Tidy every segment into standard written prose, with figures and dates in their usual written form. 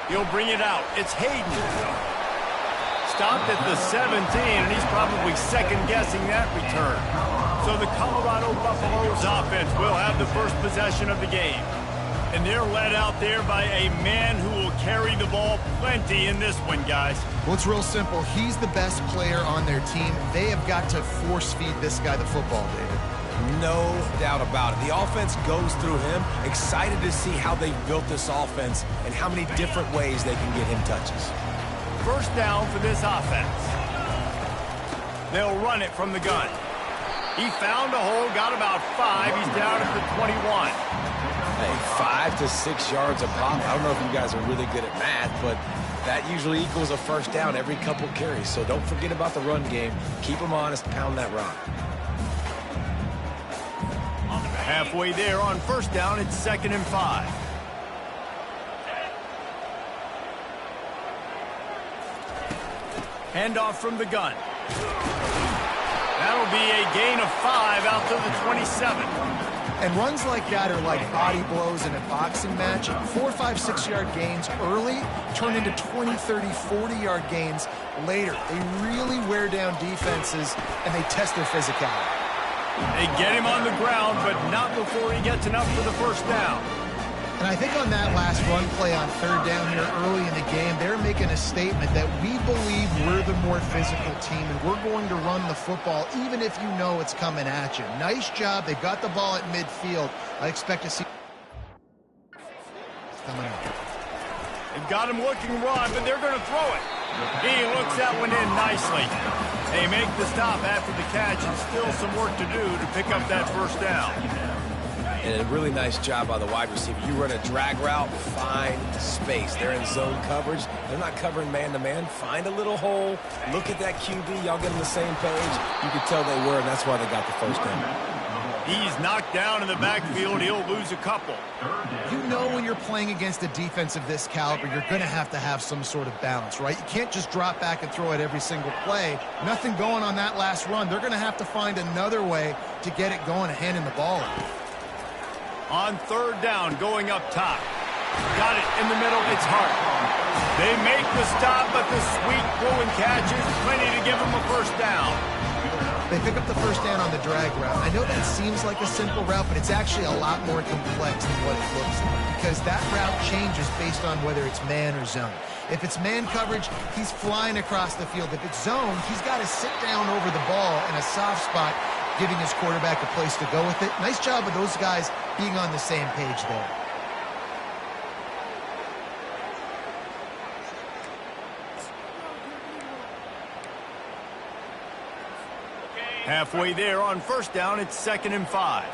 He'll bring it out. It's Hayden. Stopped at the 17, and he's probably second-guessing that return. So the Colorado Buffaloes offense will have the first possession of the game. And they're led out there by a man who will carry the ball plenty in this one, guys. Well, it's real simple. He's the best player on their team. They have got to force-feed this guy the football, David. No doubt about it. The offense goes through him. Excited to see how they've built this offense and how many different ways they can get him touches. First down for this offense. They'll run it from the gun. He found a hole, got about 5. He's down at the 21. Hey, 5 to 6 yards a pop. I don't know if you guys are really good at math, but that usually equals a first down every couple carries. So don't forget about the run game. Keep them honest, pound that rock. Halfway there on first down, it's 2nd and 5. Handoff from the gun. That'll be a gain of 5 out to the 27. And runs like that are like body blows in a boxing match. 4, 5, 6-yard gains early turn into 20, 30, 40-yard gains later. They really wear down defenses, and they test their physicality. They get him on the ground, but not before he gets enough for the first down. And I think on that last run play on 3rd down here early in the game, they're making a statement that we believe we're the more physical team, and we're going to run the football even if you know it's coming at you. Nice job. They got the ball at midfield. I expect to see it's coming up. They've got him looking run, but they're going to throw it. He looks that one in nicely. They make the stop after the catch, and still some work to do to pick up that first down. And a really nice job by the wide receiver. You run a drag route, find space. They're in zone coverage. They're not covering man-to-man. Find a little hole. Look at that QB. Y'all get on the same page. You can tell they were, and that's why they got the first down. He's knocked down in the backfield. He'll lose a couple. You know when you're playing against a defense of this caliber, you're going to have some sort of balance, right? You can't just drop back and throw it every single play. Nothing going on that last run. They're going to have to find another way to get it going and handing the ball off. On 3rd down, going up top. Got it in the middle. It's Hart. They make the stop, but the sweet throw and catch is plenty to give them a first down. They pick up the first down on the drag route. I know that seems like a simple route, but it's actually a lot more complex than what it looks like, because that route changes based on whether it's man or zone. If it's man coverage, he's flying across the field. If it's zone, he's got to sit down over the ball in a soft spot, giving his quarterback a place to go with it. Nice job of those guys being on the same page there. Halfway there on first down, it's 2nd and 5.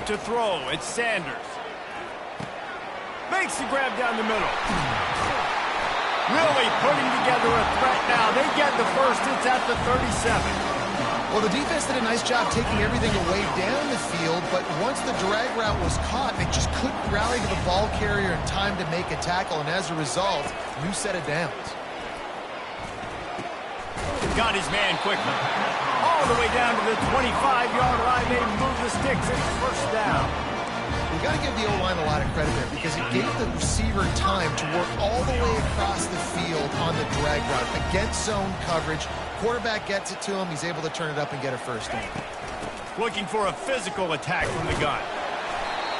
To throw, it's Sanders. Makes the grab down the middle. Really putting together a threat now. They get the first. It's at the 37. Well, the defense did a nice job taking everything away down the field, but once the drag route was caught, they just couldn't rally to the ball carrier in time to make a tackle, and as a result, new set of downs. Got his man quickly. All the way down to the 25-yard line. They move the sticks. It's first down. We've got to give the O-line a lot of credit there, because it gave the receiver time to work all the way across the field on the drag route against zone coverage. Quarterback gets it to him. He's able to turn it up and get a first down. Looking for a physical attack from the gun.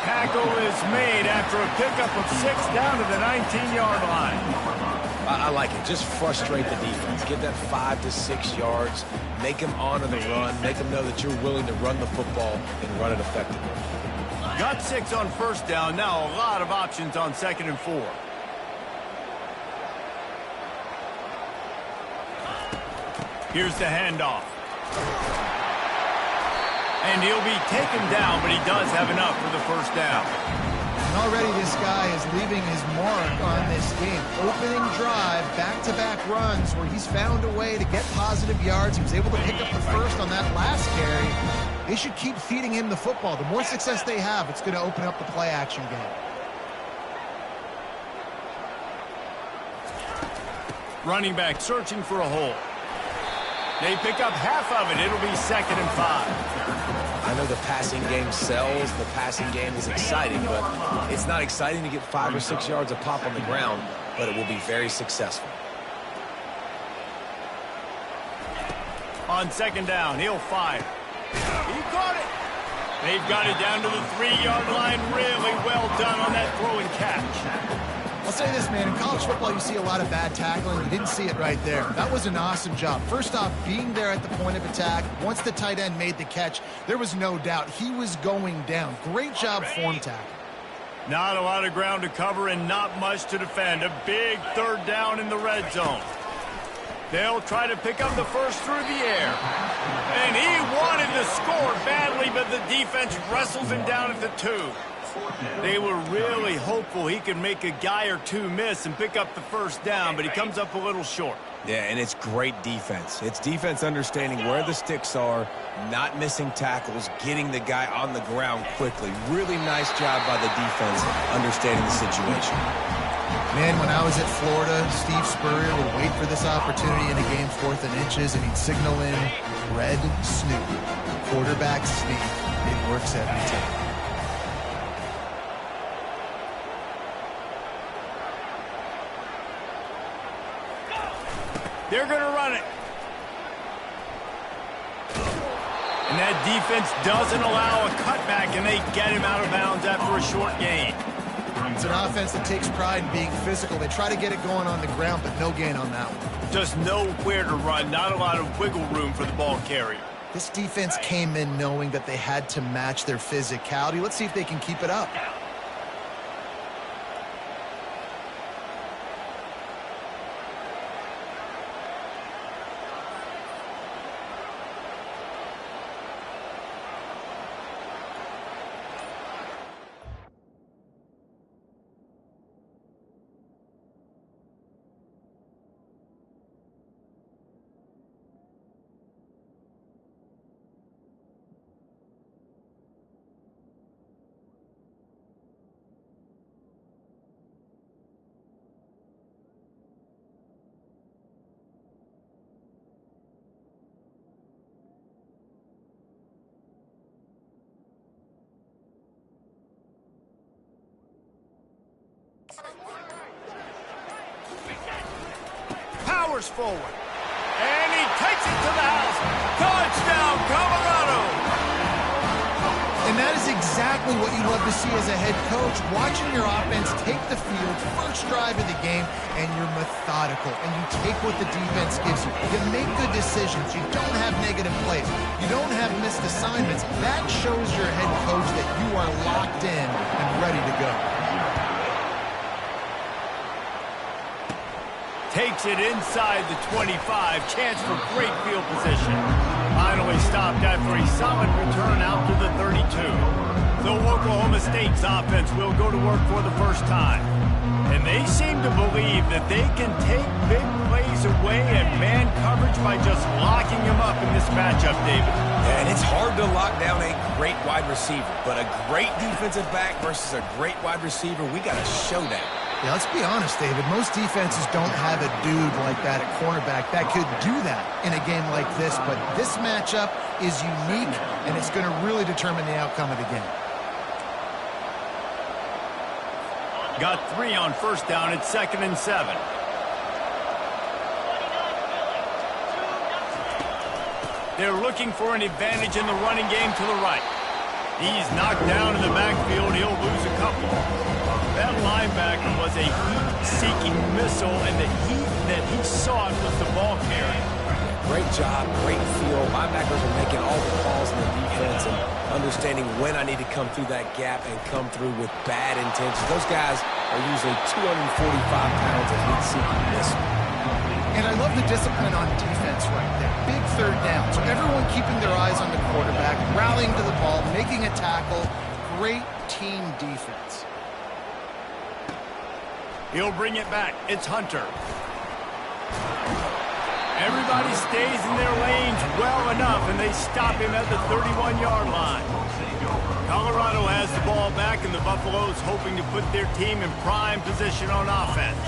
Tackle is made after a pickup of 6 down to the 19-yard line. I like it. Just frustrate the defense. Get that 5 to 6 yards. Make them honor the run. Make them know that you're willing to run the football and run it effectively. Got 6 on first down. Now a lot of options on 2nd and 4. Here's the handoff. And he'll be taken down, but he does have enough for the first down. And already this guy is leaving his mark on this game. Opening drive, back-to-back runs where he's found a way to get positive yards. He was able to pick up the first on that last carry. They should keep feeding him the football. The more success they have, it's going to open up the play-action game. Running back searching for a hole. They pick up half of it. It'll be 2nd and 5. I know the passing game sells, the passing game is exciting, but it's not exciting to get 5 or 6 yards a pop on the ground, but it will be very successful. On second down, he'll fire. He caught it. They've got it down to the 3-yard line. Really well done on that throw and catch. I'll say this, man. In college football, you see a lot of bad tackling. You didn't see it right there. That was an awesome job. First off, being there at the point of attack. Once the tight end made the catch, there was no doubt he was going down. Great job form tackling. Not a lot of ground to cover and not much to defend. A big third down in the red zone. They'll try to pick up the first through the air. And he wanted to score badly, but the defense wrestles him down at the 2. They were really hopeful he could make a guy or two miss and pick up the first down, but he comes up a little short. Yeah, and it's great defense. It's defense understanding where the sticks are, not missing tackles, getting the guy on the ground quickly. Really nice job by the defense understanding the situation. Man, when I was at Florida, Steve Spurrier would wait for this opportunity in a game 4th and inches, and he'd signal in red snoop. Quarterback sneak. It works every time. They're going to run it. And that defense doesn't allow a cutback, and they get him out of bounds after a short gain. It's an offense that takes pride in being physical. They try to get it going on the ground, but no gain on that one. Just nowhere to run, not a lot of wiggle room for the ball carrier. This defense came in knowing that they had to match their physicality. Let's see if they can keep it up. Powers forward. And he takes it to the house. Touchdown, Colorado! And that is exactly what you love to see as a head coach. Watching your offense take the field, first drive of the game, and you're methodical. And you take what the defense gives you. You make good decisions. You don't have negative plays. You don't have missed assignments. That shows your head coach that you are locked in and ready to go. Takes it inside the 25. Chance for great field position. Finally stopped after a solid return out to the 32. So Oklahoma State's offense will go to work for the first time. And they seem to believe that they can take big plays away at man coverage by just locking him up in this matchup, David. And it's hard to lock down a great wide receiver, but a great defensive back versus a great wide receiver, we got a showdown. Yeah, let's be honest, David. Most defenses don't have a dude like that at cornerback that could do that in a game like this. But this matchup is unique, and it's going to really determine the outcome of the game. Got 3 on first down. It's 2nd and 7. They're looking for an advantage in the running game to the right. He's knocked down in the backfield. He'll lose a couple. That linebacker was a heat-seeking missile, and the heat that he sought was the ball carrier. Great job, great feel. Linebackers are making all the calls in the defense and understanding when I need to come through that gap and come through with bad intentions. Those guys are usually 245 pounds of heat-seeking missile. And I love the discipline on defense right there. Big third down. So everyone keeping their eyes on the quarterback, rallying to the ball, making a tackle. Great team defense. He'll bring it back. It's Hunter. Everybody stays in their lanes well enough, and they stop him at the 31-yard line. Colorado has the ball back, and the Buffaloes hoping to put their team in prime position on offense.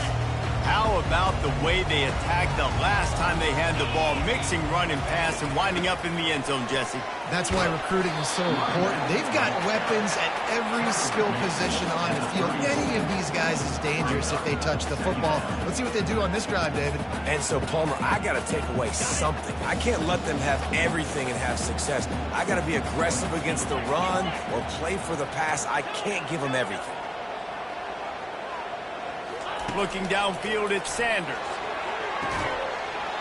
How about the way they attacked the last time they had the ball, mixing run and pass and winding up in the end zone, Jesse? That's why recruiting is so important. They've got weapons at every skill position on the field. Any of these guys is dangerous if they touch the football. Let's see what they do on this drive, David. And so, Palmer, I got to take away something. I can't let them have everything and have success. I got to be aggressive against the run or play for the pass. I can't give them everything. Looking downfield, it's Sanders.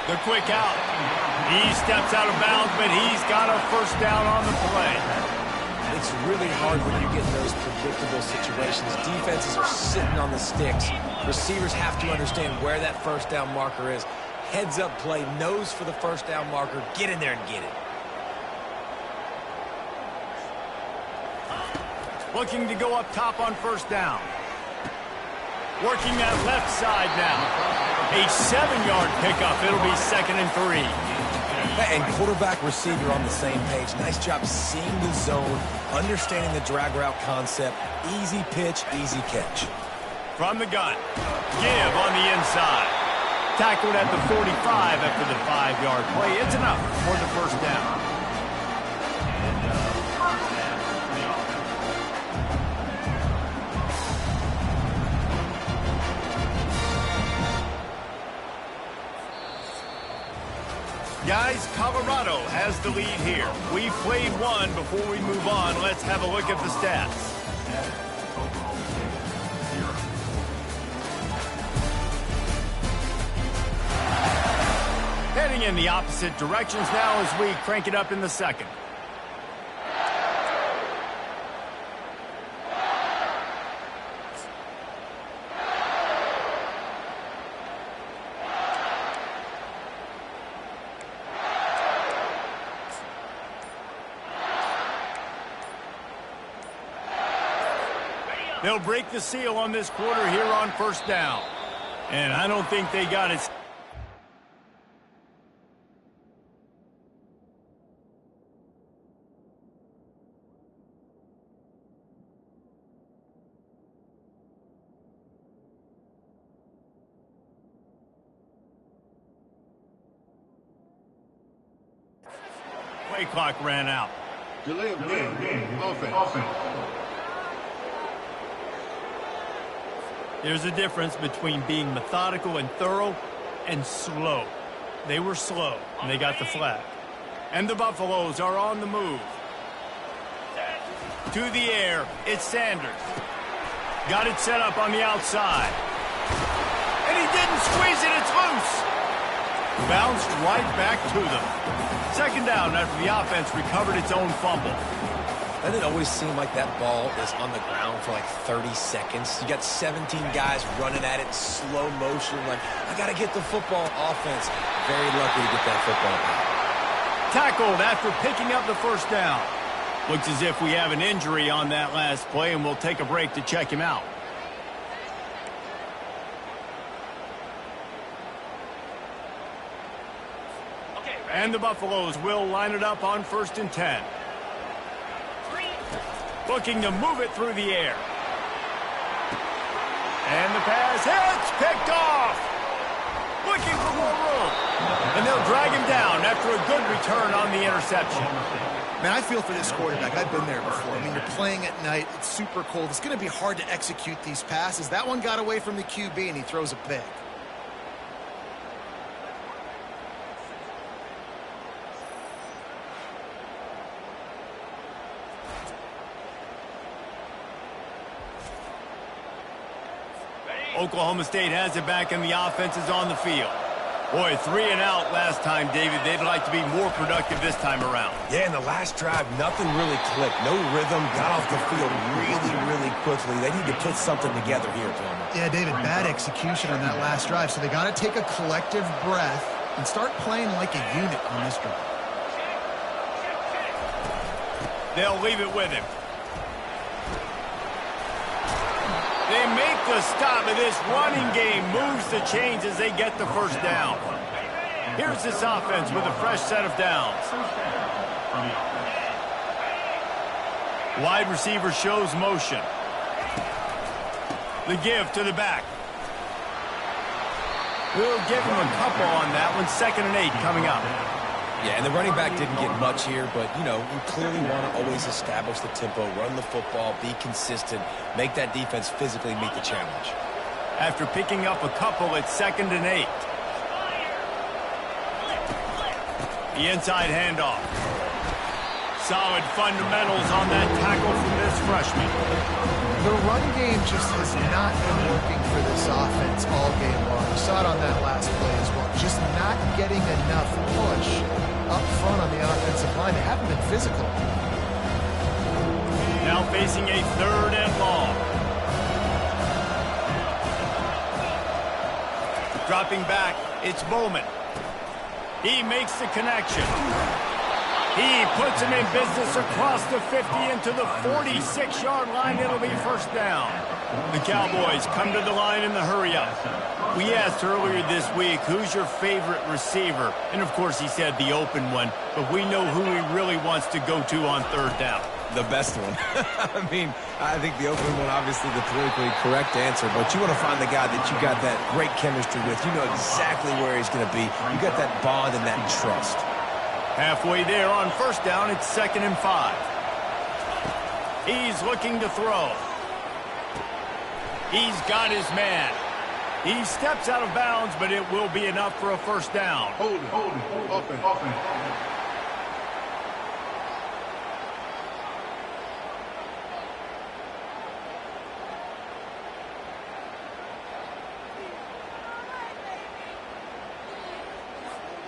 The quick out. He steps out of bounds, but he's got a first down on the play. It's really hard when you get in those predictable situations. Defenses are sitting on the sticks. Receivers have to understand where that first down marker is. Heads up play, nose for the first down marker. Get in there and get it. Looking to go up top on first down. Working that left side now. A 7-yard pickup. It'll be 2nd and 3. And quarterback receiver on the same page. Nice job seeing the zone, understanding the drag route concept. Easy pitch, easy catch. From the gun. Give on the inside. Tackled at the 45 after the 5-yard play. It's enough for the first down. Guys, Colorado has the lead here. We've played one. Before we move on, let's have a look at the stats. Heading in the opposite directions now as we crank it up in the second. They'll break the seal on this quarter here on first down. And I don't think they got it. Play clock ran out. Delay of game. Offense. There's a difference between being methodical and thorough and slow. They were slow, and they got the flag. And the Buffaloes are on the move. To the air, it's Sanders. Got it set up on the outside. And he didn't squeeze it, it's loose. Bounced right back to them. Second down after the offense recovered its own fumble. Doesn't it always seem like that ball is on the ground for like 30 seconds? You got 17 guys running at it in slow motion. Like, I got to get the football. Offense, very lucky to get that football back. Tackled after picking up the first down. Looks as if we have an injury on that last play, and we'll take a break to check him out. And the Buffaloes will line it up on 1st and 10. Looking to move it through the air. And the pass hits, picked off. Looking for more room. And they'll drag him down after a good return on the interception. Man, I feel for this quarterback. I've been there before. I mean, you're playing at night. It's super cold. It's going to be hard to execute these passes. That one got away from the QB, and he throws a pick. Oklahoma State has it back, and the offense is on the field. Boy, 3 and out last time, David. They'd like to be more productive this time around. Yeah, in the last drive, nothing really clicked. No rhythm, got off the field really quickly. They need to put something together here, Palmer. Yeah, David, bad execution on that last drive, so they got to take a collective breath and start playing like a unit on this drive. They'll leave it with him. They make the stop, and this running game moves the chains as they get the first down. Here's this offense with a fresh set of downs. Wide receiver shows motion. The give to the back. We'll give him a couple on that one. 2nd and 8 coming up. Yeah, and the running back didn't get much here, but, you know, you clearly want to always establish the tempo, run the football, be consistent, make that defense physically meet the challenge. After picking up a couple, it's 2nd and 8. The inside handoff. Solid fundamentals on that tackle from this freshman. The run game just has not been working for this offense all game long. You saw it on that last play as well. Just not getting enough push up front on the offensive line. They haven't been physical. Now facing a 3rd and long. Dropping back, it's Bowman. He makes the connection. He puts him in business across the 50 into the 46-yard line. It'll be 1st down. The Cowboys come to the line in the hurry-up. We asked earlier this week, who's your favorite receiver? And, of course, he said the open one. But we know who he really wants to go to on 3rd down. The best one. I mean, I think the open one, obviously the politically correct answer, but you want to find the guy that you got that great chemistry with. You know exactly where he's going to be. You got that bond and that trust. Halfway there on 1st down, it's 2nd and 5. He's looking to throw. He's got his man. He steps out of bounds, but it will be enough for a 1st down. Hold it. Offense.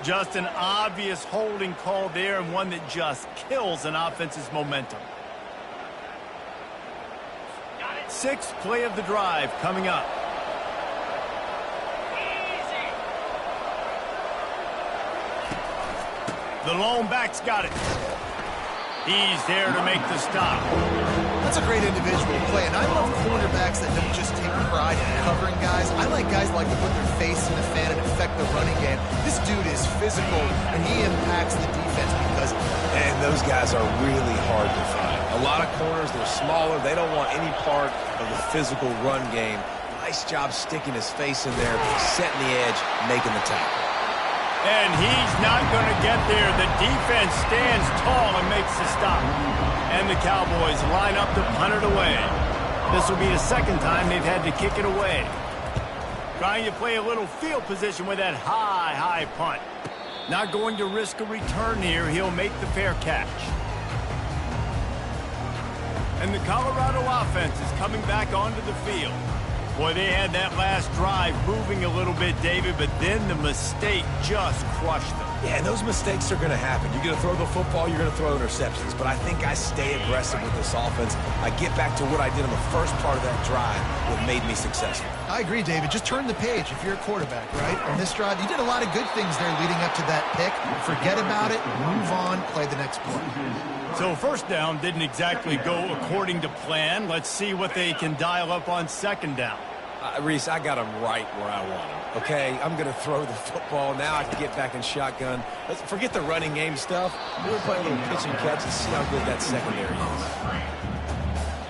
Just an obvious holding call there, and one that just kills an offense's momentum. 6th play of the drive coming up. The lone back's got it. He's there to make the stop. That's a great individual play, and I love cornerbacks that don't just take pride in covering guys. I like guys that like to put their face in the fan and affect the running game. This dude is physical, and he impacts the defense because of it. And those guys are really hard to find. A lot of corners, they're smaller. They don't want any part of the physical run game. Nice job sticking his face in there, setting the edge, making the tackle. And he's not going to get there. The defense stands tall and makes the stop. And the Cowboys line up to punt it away. This will be the 2nd time they've had to kick it away. Trying to play a little field position with that high punt. Not going to risk a return here. He'll make the fair catch. And the Colorado offense is coming back onto the field. Boy, they had that last drive moving a little bit, David, but then the mistake just crushed them. Yeah, and those mistakes are going to happen. You're going to throw the football, you're going to throw interceptions. But I think I stay aggressive with this offense. I get back to what I did in the first part of that drive that made me successful. I agree, David. Just turn the page if you're a quarterback, right? On this drive, you did a lot of good things there leading up to that pick. Forget about it, move on, play the next play. So 1st down didn't exactly go according to plan. Let's see what they can dial up on 2nd down. Reese, I got him right where I want him. Okay, I'm going to throw the football. Now I can get back in shotgun. Let's forget the running game stuff. We're playing a little pitch and catch and see how good that secondary is.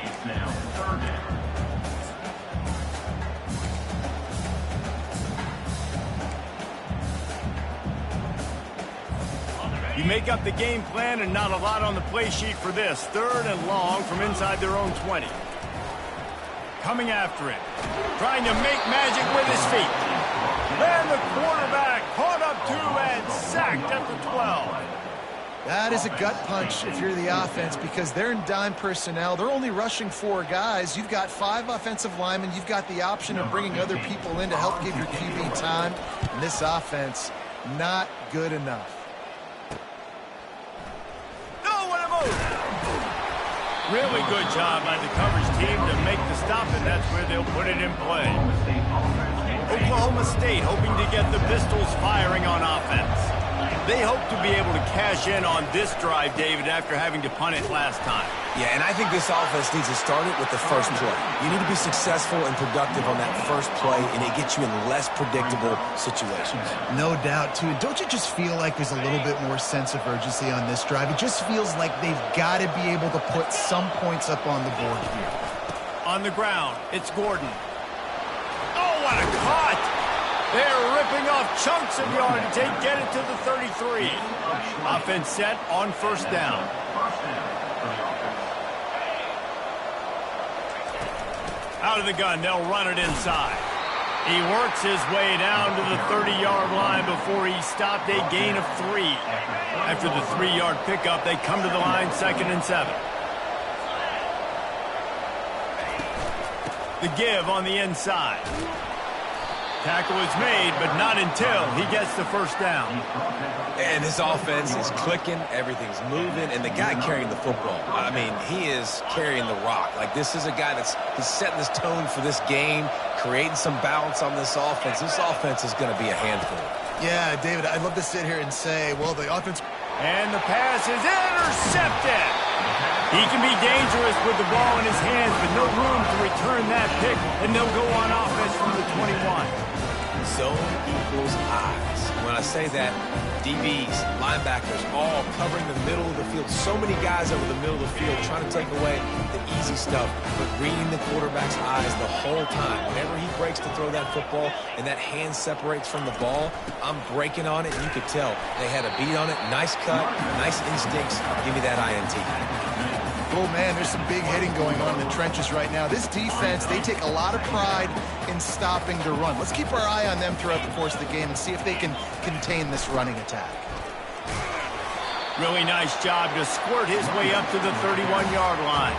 It's now 3rd down. You make up the game plan and not a lot on the play sheet for this. 3rd and long from inside their own 20. Coming after it. Trying to make magic with his feet. And the quarterback caught up to and sacked at the 12. That is a gut punch if you're the offense because they're in dime personnel. They're only rushing 4 guys. You've got 5 offensive linemen. You've got the option of bringing other people in to help give your QB time. And this offense, not good enough. Really good job by the coverage team to make the stop, and that's where they'll put it in play. Oklahoma State hoping to get the Pistols firing on offense. They hope to be able to cash in on this drive, David, after having to punt it last time. Yeah, and I think this offense needs to start it with the first play. You need to be successful and productive on that first play, and it gets you in less predictable situations. No doubt, too. Don't you just feel like there's a little bit more sense of urgency on this drive? It just feels like they've got to be able to put some points up on the board here. On the ground, it's Gordon. Oh, what a cut! They're ripping off chunks of yardage. They get it to the 33. Offense set on first down. Out of the gun, they'll run it inside. He works his way down to the 30-yard line before he stopped, a gain of 3. After the 3-yard pickup, they come to the line, 2nd and 7. The give on the inside. Tackle is made, but not until he gets the first down. And his offense is clicking, everything's moving, and the guy carrying the football, I mean, he is carrying the rock. Like, this is a guy he's setting this tone for this game, creating some balance on this offense. This offense is going to be a handful. Yeah, David, I'd love to sit here and say, well, the offense... And the pass is intercepted. He can be dangerous with the ball in his hands, but no room to return that pick, and they'll go on offense from the 21. Zone equals eyes. When I say that, DBs, linebackers, all covering the middle of the field. So many guys over the middle of the field trying to take away the easy stuff, but reading the quarterback's eyes the whole time. Whenever he breaks to throw that football and that hand separates from the ball, I'm breaking on it, and you could tell they had a beat on it. Nice cut, nice instincts. Give me that INT. Oh, man, there's some big hitting going on in the trenches right now. This defense, they take a lot of pride in stopping the run. Let's keep our eye on them throughout the course of the game and see if they can contain this running attack. Really nice job to squirt his way up to the 31-yard line.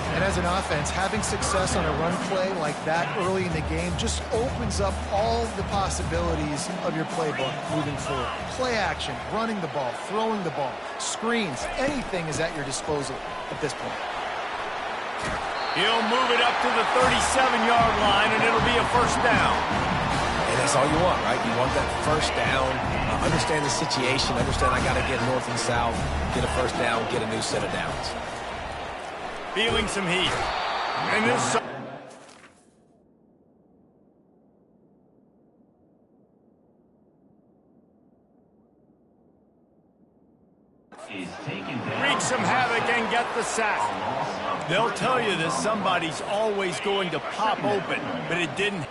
And as an offense, having success on a run play like that early in the game just opens up all the possibilities of your playbook moving forward. Play action, running the ball, throwing the ball, screens, anything is at your disposal at this point. He'll move it up to the 37-yard line, and it'll be a first down. And that's all you want, right? You want that first down, understand the situation, understand I got to get north and south, get a first down, get a new set of downs. Feeling some heat. And this... wreak some havoc and get the sack. They'll tell you that somebody's always going to pop open, but it didn't.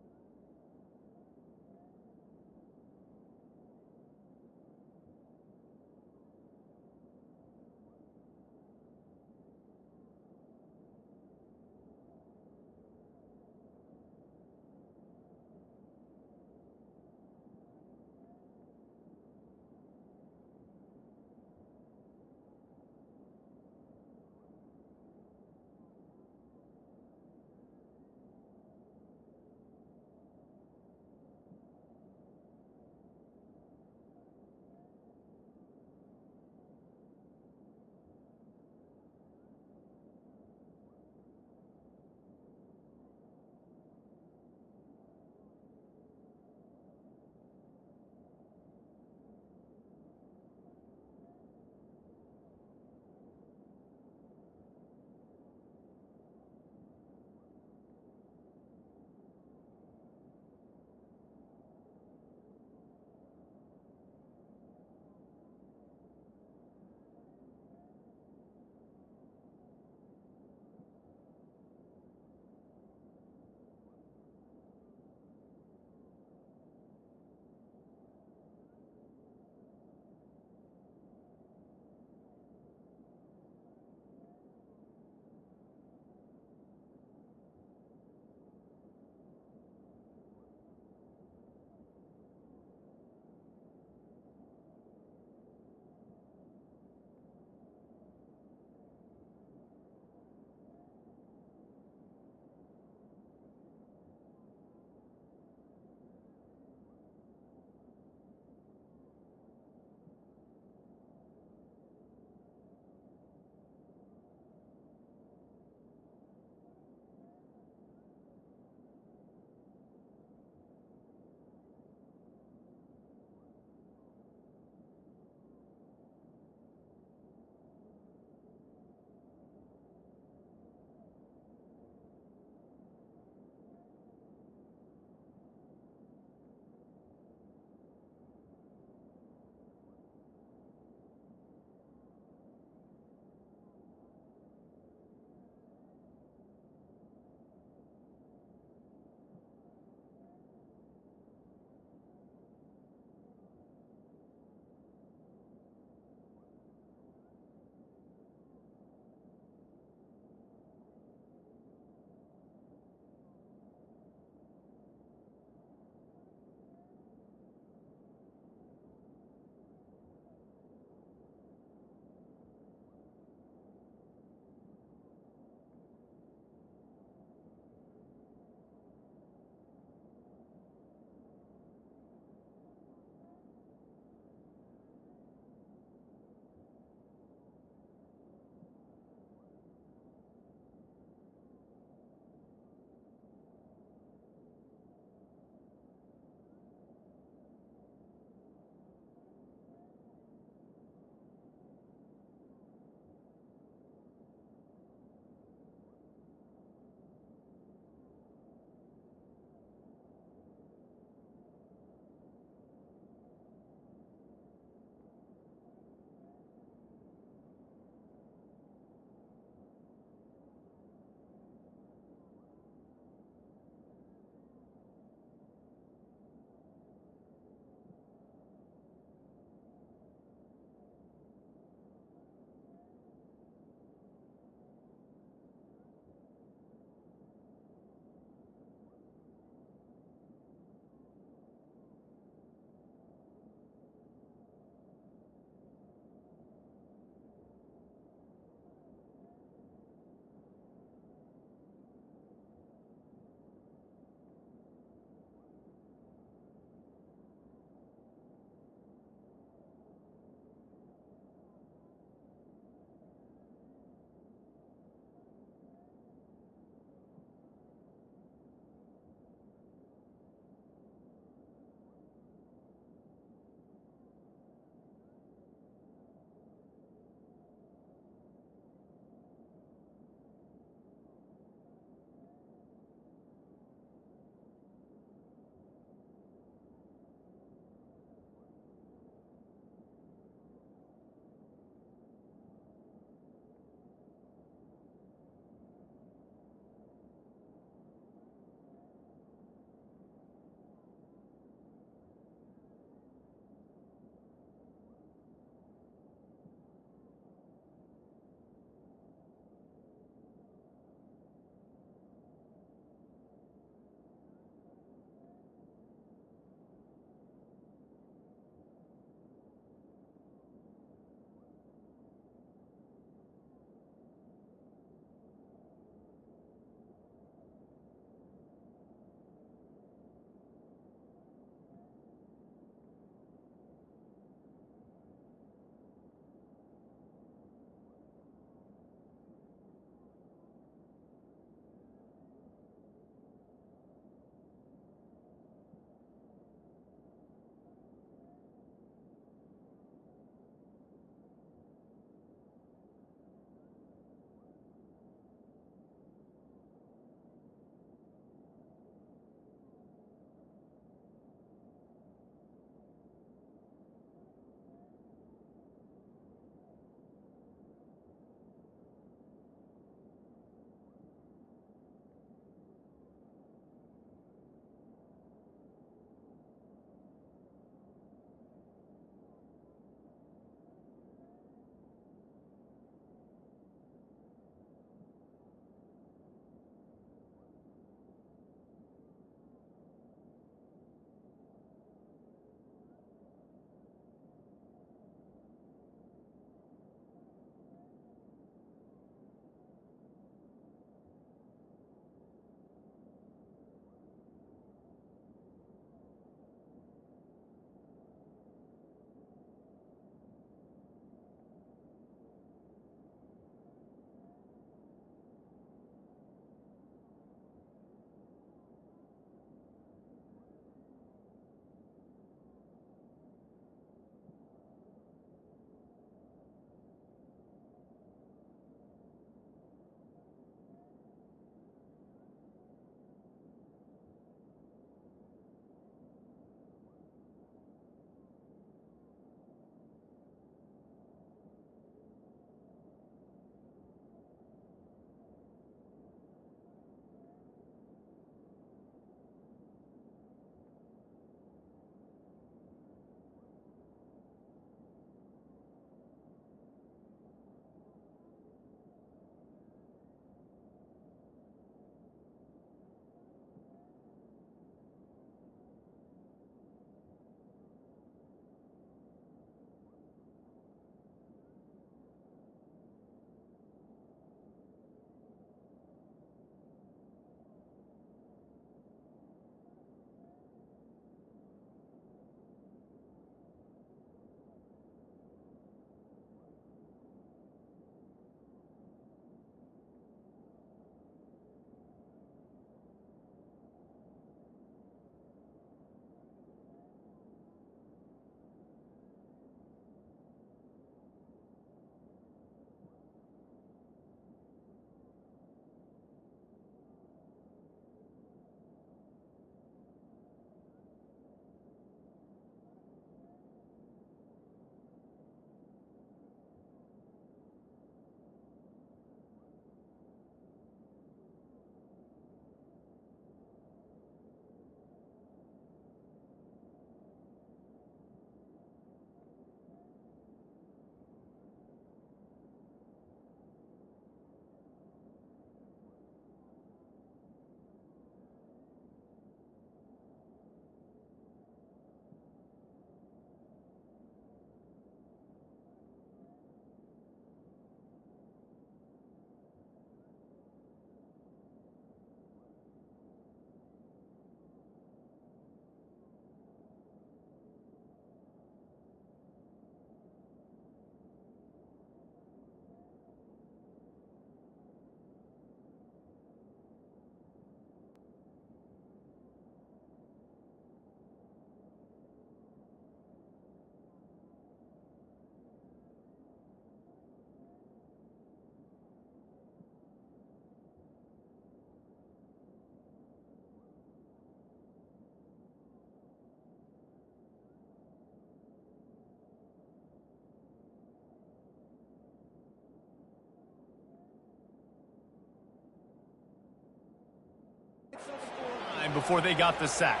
time before they got the sack.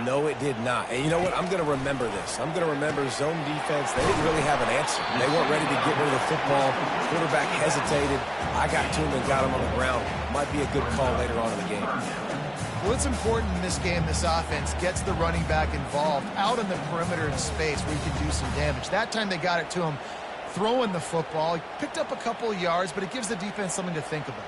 No, it did not. And you know what? I'm going to remember this. I'm going to remember zone defense. They didn't really have an answer. They weren't ready to get rid of the football. Quarterback hesitated. I got to him and got him on the ground. Might be a good call later on in the game. Well, it's important in this game, this offense gets the running back involved out on the perimeter in space where he can do some damage. That time they got it to him throwing the football. He picked up a couple of yards, but it gives the defense something to think about.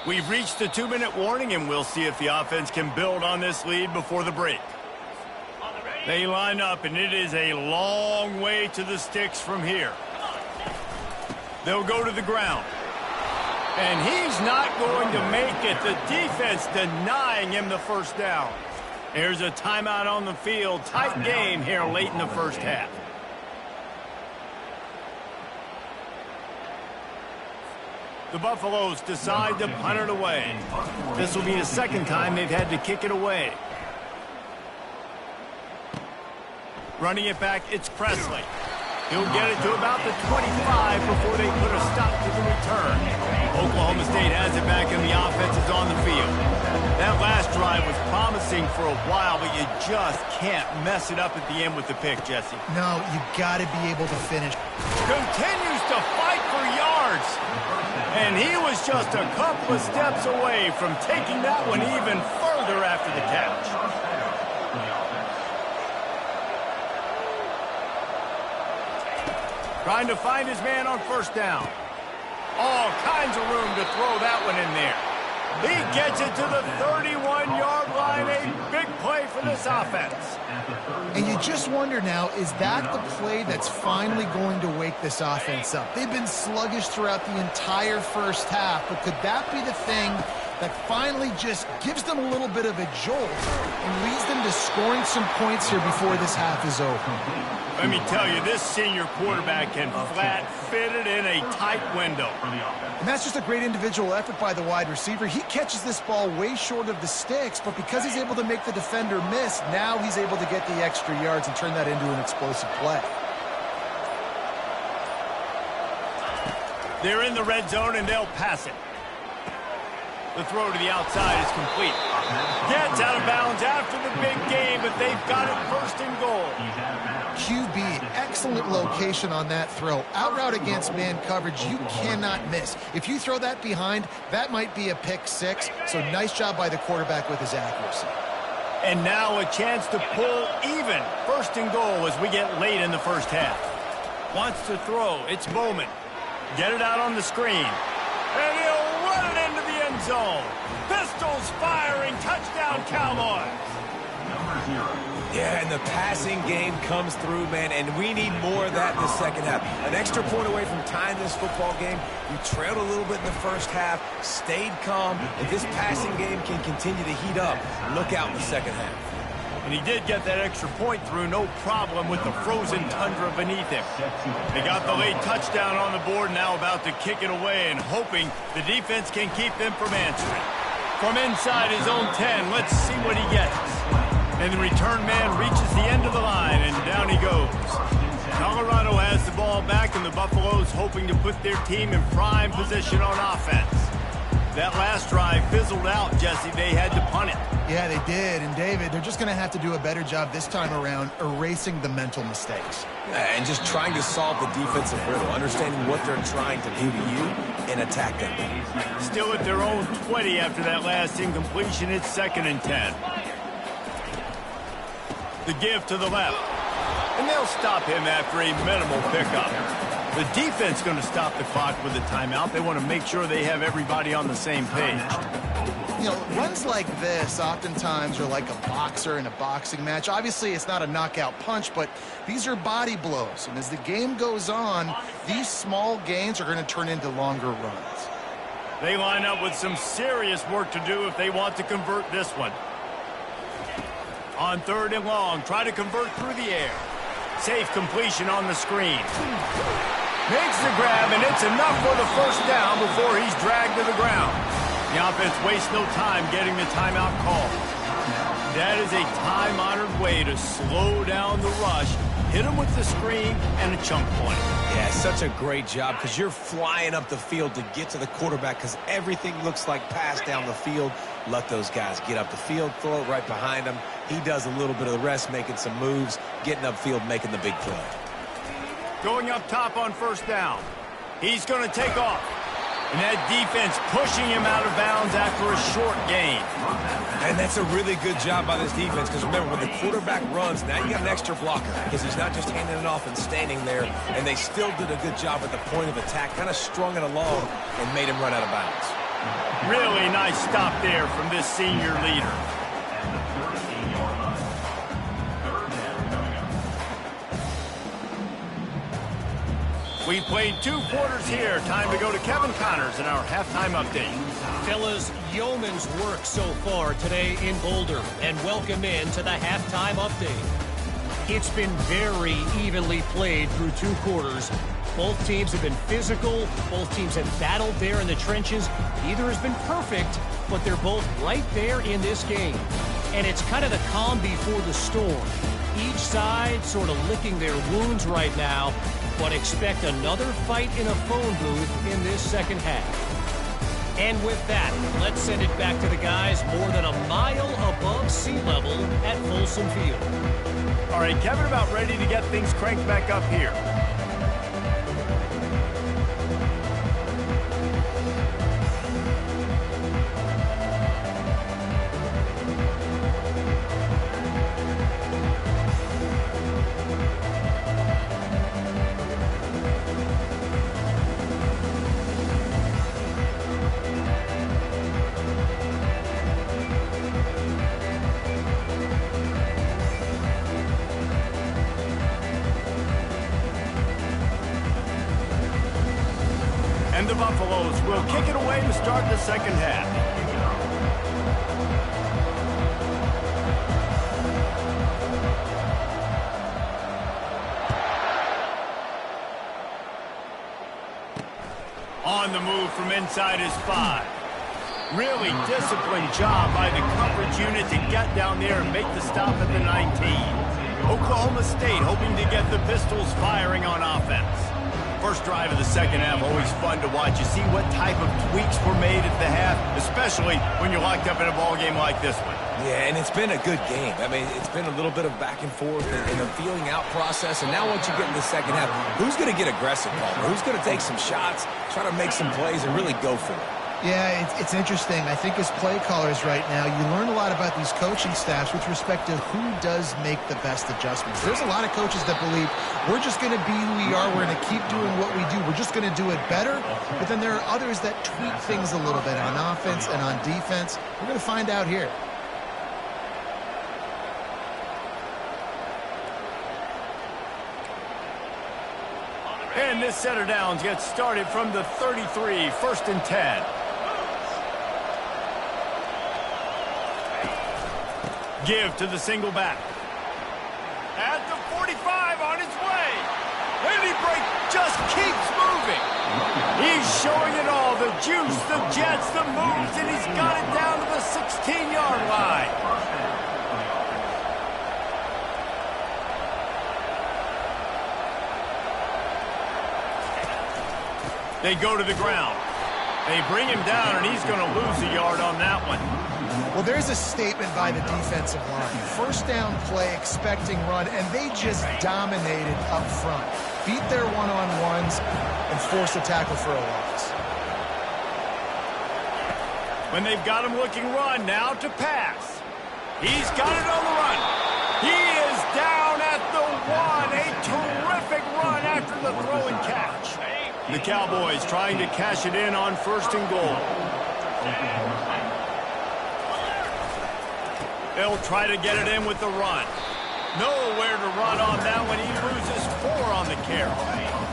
We've reached the 2-minute warning, and we'll see if the offense can build on this lead before the break. They line up, and it is a long way to the sticks from here. They'll go to the ground. And he's not going to make it. The defense denying him the first down. There's a timeout on the field. Tight game here late in the first half. The Buffaloes decide to punt it away. This will be the second time they've had to kick it away. Running it back, it's Presley. He'll get it to about the 25 before they put a stop to the return. Oklahoma State has it back and the offense is on the field. That last drive was promising for a while, but you just can't mess it up at the end with the pick, Jesse. No, you got to be able to finish. Continues to fight for yards. And he was just a couple of steps away from taking that one even further after the catch. Trying to find his man on first down. All kinds of room to throw that one in there. He gets it to the 31-yard line. A big play for this offense. And you just wonder now, is that the play that's finally going to wake this offense up? They've been sluggish throughout the entire first half, but could that be the thing that finally just gives them a little bit of a jolt and leads them to scoring some points here before this half is over? Let me tell you, this senior quarterback can flat fit it in a tight window. And that's just a great individual effort by the wide receiver. He catches this ball way short of the sticks, but because he's able to make the defender miss, now he's able to get the extra yards and turn that into an explosive play. They're in the red zone, and they'll pass it. The throw to the outside is complete. Gets out of bounds after the big game, but they've got it first and goal. QB, excellent location on that throw. Out route against man coverage, you cannot miss. If you throw that behind, that might be a pick six. So nice job by the quarterback with his accuracy. And now a chance to pull even. First and goal as we get late in the first half. Wants to throw. It's Bowman. Get it out on the screen. And he'll run it into the end zone. Pistols firing. Touchdown, Cowboys. Yeah, and the passing game comes through, man, and we need more of that in the second half. An extra point away from tying this football game. We trailed a little bit in the first half, stayed calm. If this passing game can continue to heat up, look out in the second half. And he did get that extra point through, no problem with the frozen tundra beneath him. They got the late touchdown on the board, now about to kick it away and hoping the defense can keep them from answering. From inside his own 10, let's see what he gets. And the return man reaches the end of the line, and down he goes. Colorado has the ball back, and the Buffaloes hoping to put their team in prime position on offense. That last drive fizzled out, Jesse. They had to punt it. Yeah, they did. And, David, they're just going to have to do a better job this time around erasing the mental mistakes. And just trying to solve the defensive riddle, understanding what they're trying to do to you and attack them. Still at their own 20 after that last incompletion. It's 2nd and 10. The give to the left. And they'll stop him after a minimal pickup. The defense going to stop the clock with a timeout. They want to make sure they have everybody on the same page. You know, runs like this oftentimes are like a boxer in a boxing match. Obviously, it's not a knockout punch, but these are body blows. And as the game goes on, these small gains are going to turn into longer runs. They line up with some serious work to do if they want to convert this one. On 3rd and long, try to convert through the air. Safe completion on the screen. Makes the grab, and it's enough for the first down before he's dragged to the ground. The offense wastes no time getting the timeout call. That is a time-honored way to slow down the rush hit him with the screen and a chunk point. Yeah, such a great job because you're flying up the field to get to the quarterback because everything looks like pass down the field. Let those guys get up the field, throw it right behind him. He does a little bit of the rest, making some moves, getting upfield, making the big play. Going up top on first down. He's going to take off. And that defense pushing him out of bounds after a short gain. And that's a really good job by this defense because remember, when the quarterback runs, now you got an extra blocker because he's not just handing it off and standing there. And they still did a good job at the point of attack, kind of strung it along and made him run out of bounds. Really nice stop there from this senior leader. We played 2 quarters here. Time to go to Kevin Connors in our halftime update. Fellas, yeoman's work so far today in Boulder, and welcome in to the halftime update. It's been very evenly played through 2 quarters. Both teams have been physical. Both teams have battled there in the trenches. Neither has been perfect, but they're both right there in this game. And it's kind of the calm before the storm. Each side sort of licking their wounds right now, but expect another fight in a phone booth in this second half. And with that, let's send it back to the guys more than a mile above sea level at Folsom Field. All right, Kevin, about ready to get things cranked back up here. And the Buffaloes will kick it away to start the second half. On the move from inside his 5. Really disciplined job by the coverage unit to get down there and make the stop at the 19. Oklahoma State hoping to get the Pistols firing on offense. First drive of the second half, always fun to watch. You see what type of tweaks were made at the half, especially when you're locked up in a ball game like this one. Yeah, and it's been a good game. I mean, it's been a little bit of back and forth and a feeling out process. And now once you get in the second half, who's going to get aggressive, Paul? Who's going to take some shots, try to make some plays, and really go for it? Yeah, it's interesting. I think as play callers right now, you learn a lot about these coaching staffs with respect to who does make the best adjustments. There's a lot of coaches that believe we're just going to be who we are. We're going to keep doing what we do. We're just going to do it better. But then there are others that tweak things a little bit on offense and on defense. We're going to find out here. And this set of downs gets started from the 33, 1st and 10. Give to the single back. At the 45 on his way. And he just keeps moving. He's showing it all. The juice, the jets, the moves, and he's got it down to the 16-yard line. They go to the ground. They bring him down, and he's going to lose a yard on that one. Well, there's a statement by the defensive line. First down play, expecting run, and they just dominated up front. Beat their one-on-ones and force a tackle for a loss. When they've got him looking run, now to pass. He's got it on the run. He is down at the 1. A terrific run after the throw and catch. The Cowboys trying to cash it in on 1st and goal. They'll try to get it in with the run. Nowhere to run on that one. He loses 4 on the carry.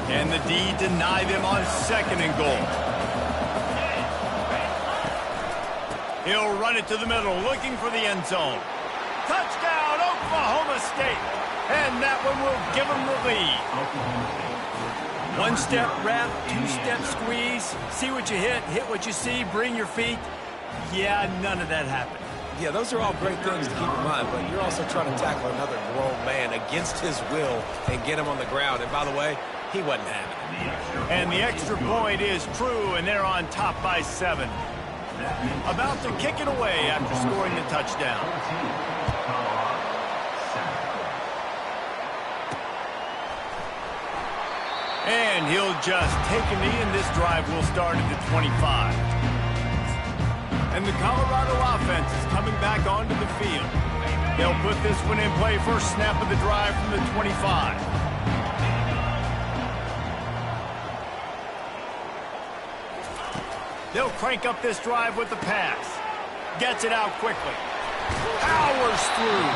And the D deny them on 2nd and goal. He'll run it to the middle, looking for the end zone. Touchdown, Oklahoma State. And that one will give them the lead. 1-step wrap, 2-step squeeze. See what you hit what you see, bring your feet. Yeah, none of that happened. Yeah, those are all great things to keep in mind, but you're also trying to tackle another grown man against his will and get him on the ground. And by the way, he wasn't having it. And the extra point is true, and they're on top by 7. About to kick it away after scoring the touchdown. And he'll just take a knee, and this drive will start at the 25. And the Colorado offense is coming back onto the field. They'll put this one in play, first snap of the drive from the 25. They'll crank up this drive with the pass. Gets it out quickly. Powers through.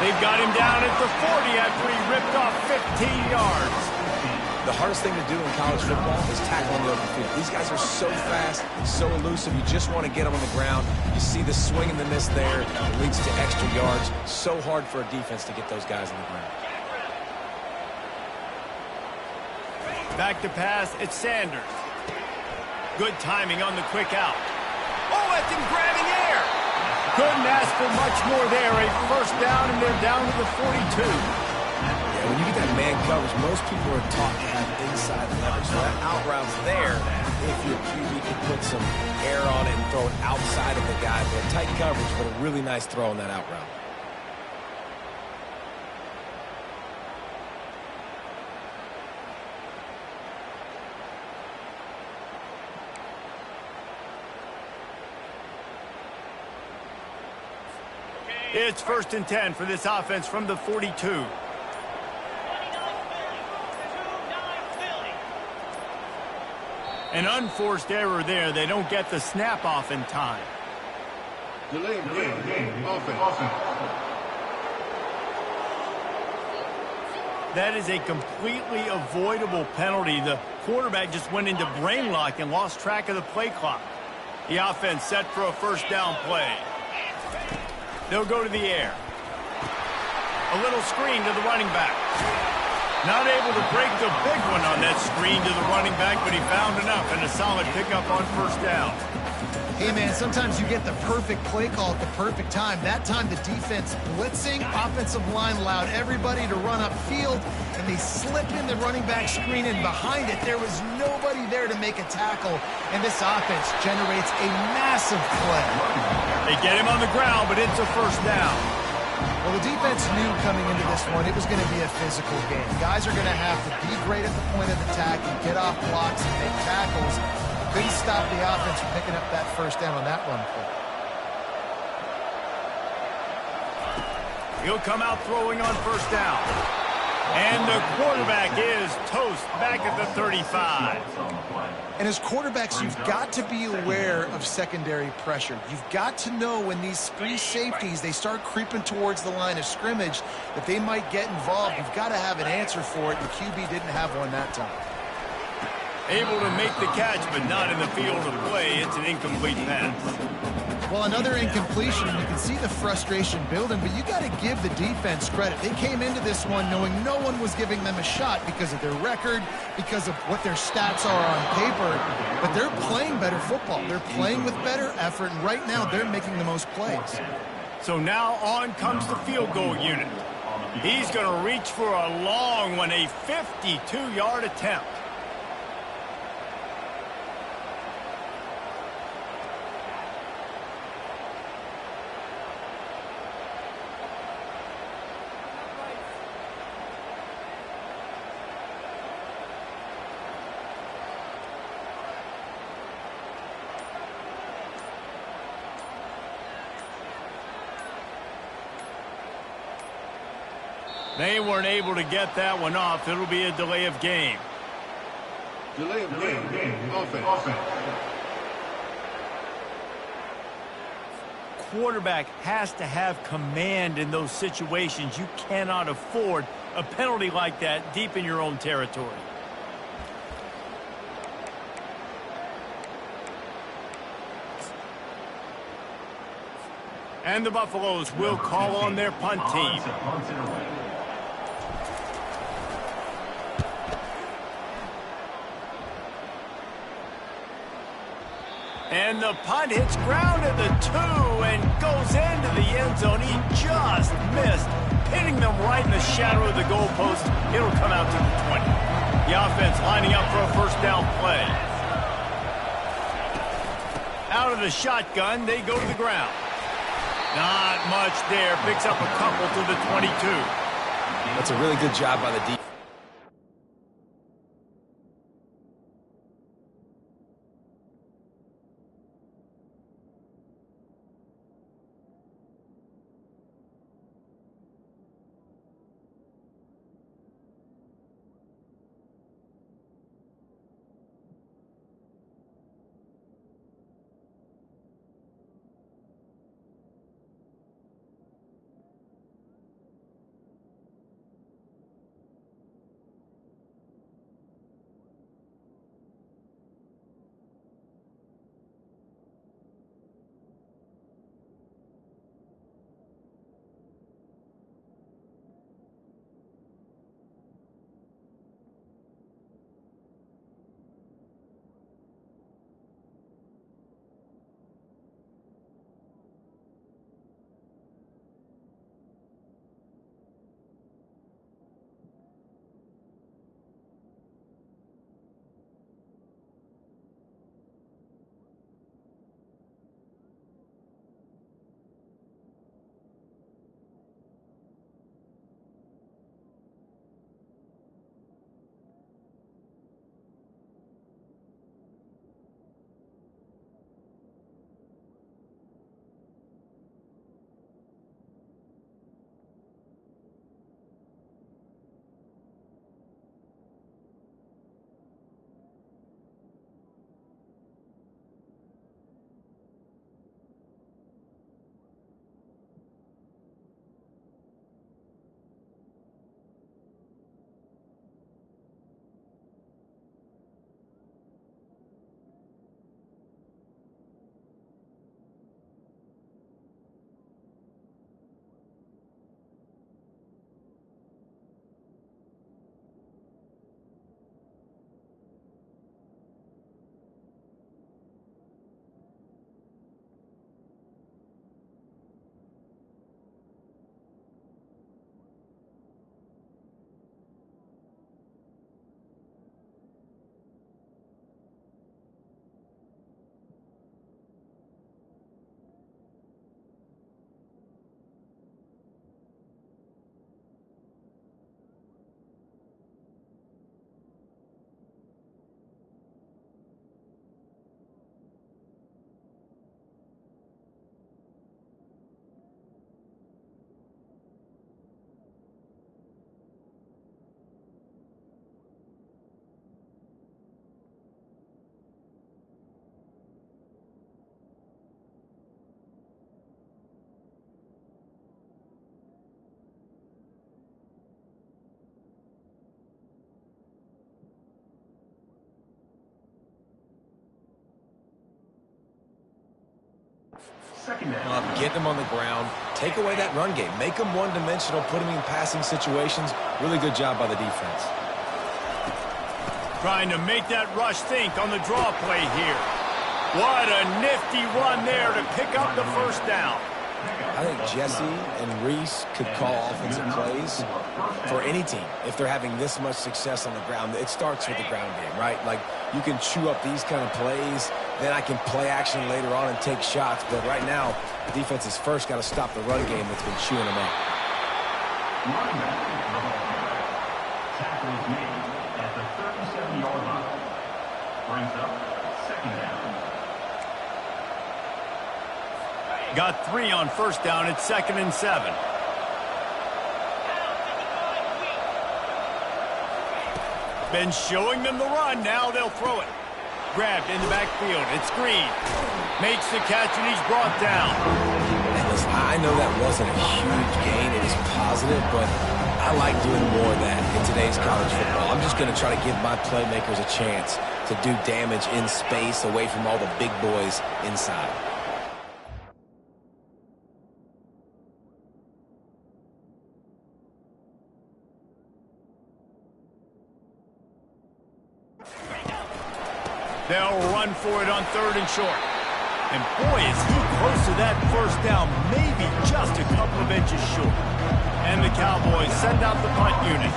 They've got him down at the 40 after he ripped off 15 yards. The hardest thing to do in college football is tackle on the open field. These guys are so fast, so elusive. You just want to get them on the ground. You see the swing and the miss there. It leads to extra yards. So hard for a defense to get those guys on the ground. Back to pass, it's Sanders. Good timing on the quick out. Oh, that's him grabbing air. Couldn't ask for much more there. A first down, and they're down to the 42. When you get that man coverage, most people are taught to have inside leverage. So that out route's there if your QB can put some air on it and throw it outside of the guy. But tight coverage, but a really nice throw on that out route. It's 1st and 10 for this offense from the 42. An unforced error there. They don't get the snap off in time. Delay of game. Offense. That is a completely avoidable penalty. The quarterback just went into brain lock and lost track of the play clock. The offense set for a first down play. They'll go to the air. A little screen to the running back. Not able to break the big one on that screen to the running back, but he found enough and a solid pickup on first down. Hey, man, sometimes you get the perfect play call at the perfect time. That time the defense blitzing, offensive line allowed everybody to run upfield, and they slip in the running back screen, and behind it there was nobody there to make a tackle, and this offense generates a massive play. They get him on the ground, but it's a first down. Well, the defense knew coming into this one it was going to be a physical game. Guys are going to have to be great at the point of attack and get off blocks and make tackles. Couldn't stop the offense from picking up that first down on that run play. He'll come out throwing on first down. And the quarterback is toast back at the 35. And as quarterbacks, you've got to be aware of secondary pressure. You've got to know when these free safeties, they start creeping towards the line of scrimmage, that they might get involved. You've got to have an answer for it. The QB didn't have one that time. Able to make the catch, but not in the field of play. It's an incomplete pass. Well, another incompletion, and you can see the frustration building, but you got to give the defense credit. They came into this one knowing no one was giving them a shot because of their record, because of what their stats are on paper, but they're playing better football. They're playing with better effort, and right now they're making the most plays. So now on comes the field goal unit. He's going to reach for a long one, a 52-yard attempt. They weren't able to get that one off. It'll be a delay of game. Delay of game. Offense. Quarterback has to have command in those situations. You cannot afford a penalty like that deep in your own territory. And the Buffaloes will call on their punt team. And the punt hits ground at the 2 and goes into the end zone. He just missed, hitting them right in the shadow of the goalpost. It'll come out to the 20. The offense lining up for a first down play. Out of the shotgun, they go to the ground. Not much there. Picks up a couple to the 22. That's a really good job by the defense. Get them on the ground, take away that run game, make them one-dimensional, put them in passing situations. Really good job by the defense. Trying to make that rush think on the draw play here. What a nifty run there to pick up the first down. I think Jesse and Reese could call offensive plays for any team if they're having this much success on the ground. It starts with the ground game, right? Like, you can chew up these kind of plays, then I can play action later on and take shots. But right now, the defense has first got to stop the run game that's been chewing them up. Tackle is made at the 37-yard line. Brings up second down. Got 3 on first down. It's 2nd and 7. Been showing them the run. Now they'll throw it. Grabbed in the backfield. It's Green. Makes the catch, and he's brought down. And listen, I know that wasn't a huge gain. It is positive, but I like doing more of that in today's college football. I'm just going to try to give my playmakers a chance to do damage in space away from all the big boys inside. They'll run for it on 3rd and short. And boy, is he close to that first down, maybe just a couple of inches short. And the Cowboys send out the punt unit.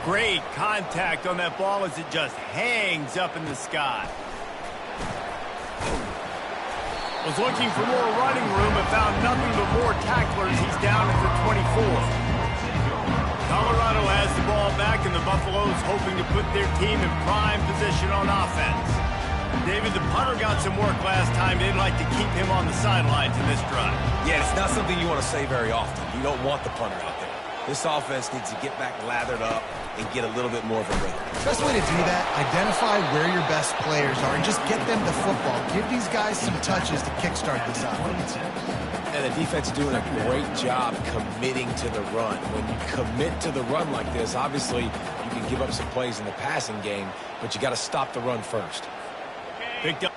Great contact on that ball as it just hangs up in the sky. Was looking for more running room and found nothing but more tacklers. He's down at the 24. Colorado has the ball back, and the Buffaloes hoping to put their team in prime position on offense. David, the punter got some work last time. They'd like to keep him on the sidelines in this drive. Yeah, it's not something you want to say very often. You don't want the punter out there. This offense needs to get back lathered up and get a little bit more of a rhythm. Best way to do that, identify where your best players are and just get them the football. Give these guys some touches to kickstart this offense. And the defense is doing a great job committing to the run. When you commit to the run like this, obviously you can give up some plays in the passing game, but you got to stop the run first. Picked up.